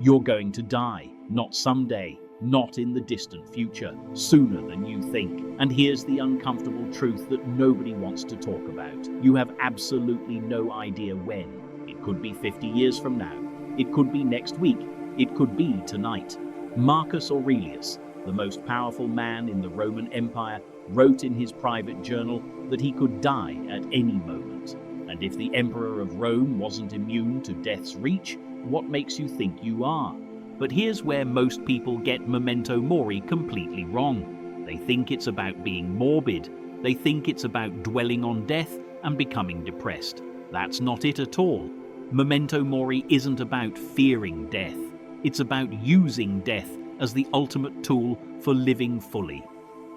You're going to die, not someday, not in the distant future, sooner than you think. And here's the uncomfortable truth that nobody wants to talk about. You have absolutely no idea when. It could be 50 years from now. It could be next week. It could be tonight. Marcus Aurelius, the most powerful man in the Roman Empire, wrote in his private journal that he could die at any moment. And if the Emperor of Rome wasn't immune to death's reach, what makes you think you are? But here's where most people get Memento Mori completely wrong. They think it's about being morbid. They think it's about dwelling on death and becoming depressed. That's not it at all. Memento Mori isn't about fearing death. It's about using death as the ultimate tool for living fully.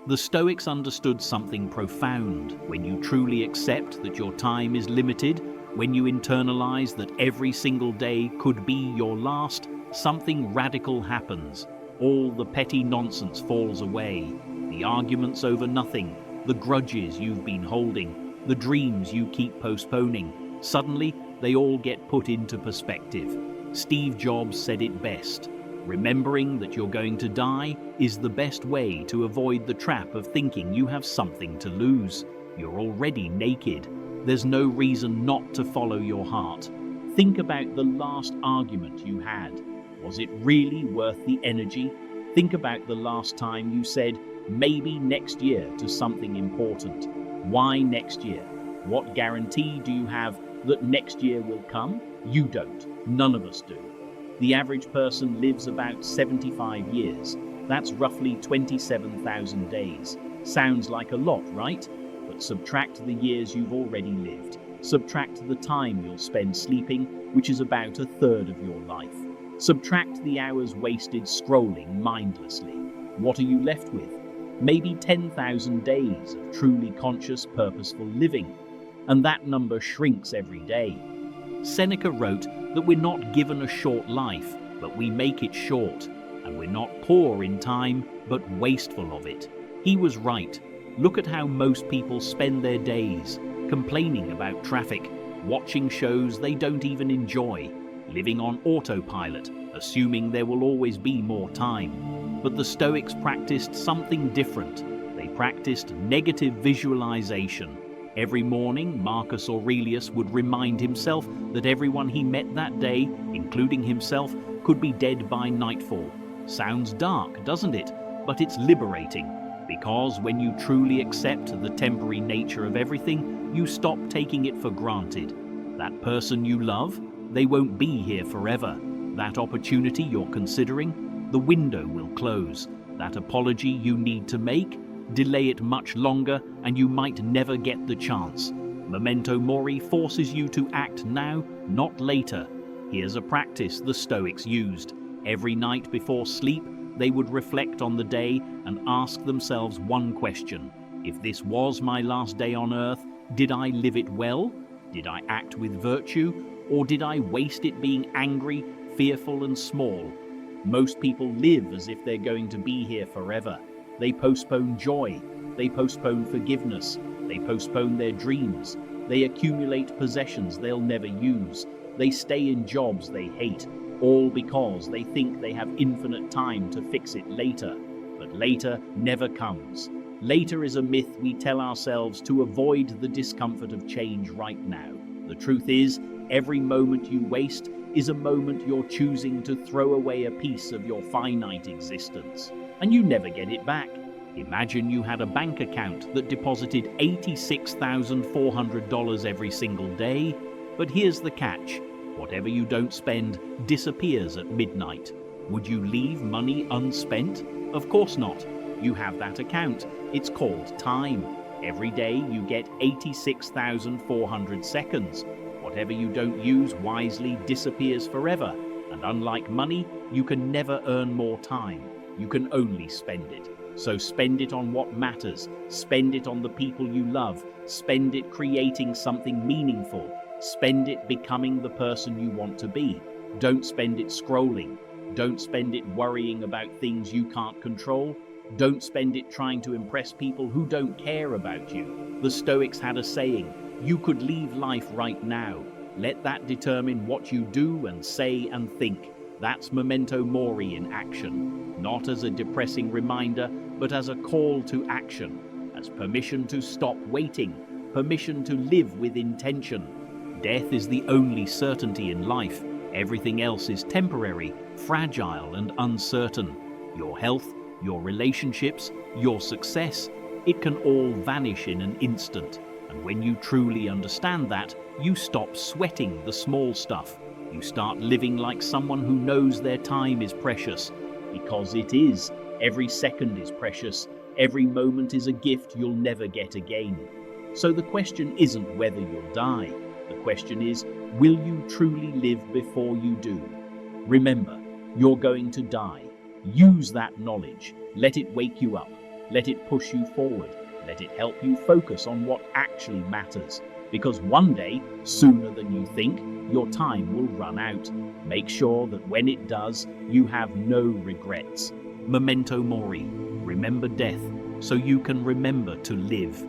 The Stoics understood something profound. When you truly accept that your time is limited, when you internalize that every single day could be your last, something radical happens. All the petty nonsense falls away. The arguments over nothing, the grudges you've been holding, the dreams you keep postponing. Suddenly, they all get put into perspective. Steve Jobs said it best. Remembering that you're going to die is the best way to avoid the trap of thinking you have something to lose. You're already naked. There's no reason not to follow your heart. Think about the last argument you had. Was it really worth the energy? Think about the last time you said, maybe next year, to something important. Why next year? What guarantee do you have that next year will come? You don't. None of us do. The average person lives about 75 years. That's roughly 27,000 days. Sounds like a lot, right? But subtract the years you've already lived. Subtract the time you'll spend sleeping, which is about a third of your life. Subtract the hours wasted scrolling mindlessly. What are you left with? Maybe 10,000 days of truly conscious, purposeful living. And that number shrinks every day. Seneca wrote that we're not given a short life, but we make it short. And we're not poor in time, but wasteful of it. He was right. Look at how most people spend their days, complaining about traffic, watching shows they don't even enjoy, living on autopilot, assuming there will always be more time. But the Stoics practiced something different. They practiced negative visualization. Every morning, Marcus Aurelius would remind himself that everyone he met that day, including himself, could be dead by nightfall. Sounds dark, doesn't it? But it's liberating. Because when you truly accept the temporary nature of everything, you stop taking it for granted. That person you love, they won't be here forever. That opportunity you're considering, the window will close. That apology you need to make, delay it much longer and you might never get the chance. Memento Mori forces you to act now, not later. Here's a practice the Stoics used. Every night before sleep, they would reflect on the day and ask themselves one question. If this was my last day on earth, did I live it well? Did I act with virtue? Or did I waste it being angry, fearful and small? Most people live as if they're going to be here forever. They postpone joy. They postpone forgiveness. They postpone their dreams. They accumulate possessions they'll never use. They stay in jobs they hate, all because they think they have infinite time to fix it later. But later never comes. Later is a myth we tell ourselves to avoid the discomfort of change right now. The truth is, every moment you waste is a moment you're choosing to throw away a piece of your finite existence. And you never get it back. Imagine you had a bank account that deposited $86,400 every single day. But here's the catch. Whatever you don't spend disappears at midnight. Would you leave money unspent? Of course not. You have that account. It's called time. Every day you get 86,400 seconds. Whatever you don't use wisely disappears forever. And unlike money, you can never earn more time. You can only spend it. So spend it on what matters. Spend it on the people you love. Spend it creating something meaningful. Spend it becoming the person you want to be. Don't spend it scrolling. Don't spend it worrying about things you can't control. Don't spend it trying to impress people who don't care about you. The Stoics had a saying, you could leave life right now. Let that determine what you do and say and think. That's Memento Mori in action, not as a depressing reminder, but as a call to action, as permission to stop waiting, permission to live with intention. Death is the only certainty in life. Everything else is temporary, fragile, and uncertain. Your health, your relationships, your success, it can all vanish in an instant. And when you truly understand that, you stop sweating the small stuff. You start living like someone who knows their time is precious. Because it is. Every second is precious. Every moment is a gift you'll never get again. So the question isn't whether you'll die. The question is, will you truly live before you do? Remember, you're going to die. Use that knowledge. Let it wake you up. Let it push you forward. Let it help you focus on what actually matters. Because one day, sooner than you think, your time will run out. Make sure that when it does, you have no regrets. Memento Mori. Remember death, so you can remember to live.